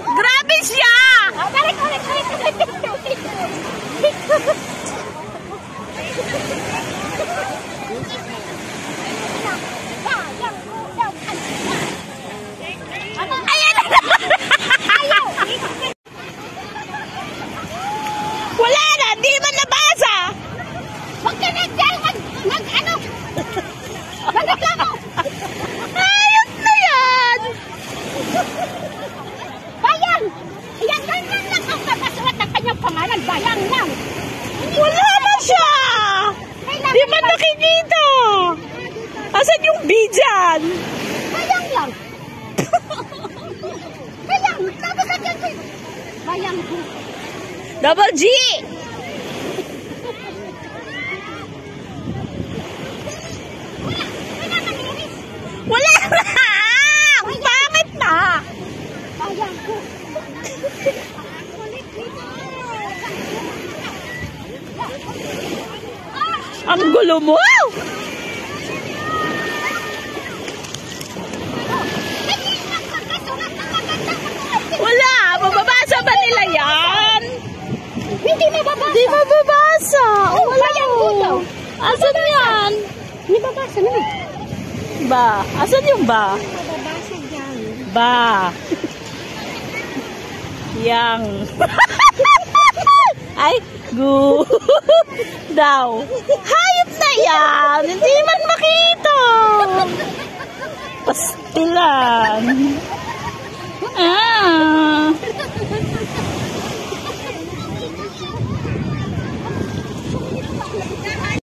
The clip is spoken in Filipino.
Grabe siya! Balik. Ayan na! Wala na! Di man nabasa! Huwag ka na dyan! Mag-ano? Mag-reklamo! Ayos na yan! Bayang! Yan lang ang kapasulat ng kanyang pangalan. Bayang lang! Wala na siya! Di man nakikita! Asan yung B dyan? Bayang lang! Bayang! Tapos ka dyan! Bayang! Double G! Wala na! Ang pangit na! Bayang ko! Ang gulo mo! Wala! Mababasa ba nila yan? Hindi mababasa! Di mababasa! Oh, bayang ko daw! Asan yan? Hindi mababasa na. Ba? Asan yung ba? Mababasa dyan. Ba? Yang. Ay, good daw. Hayop na yan. Hindi man makita. Pastilan. Ah.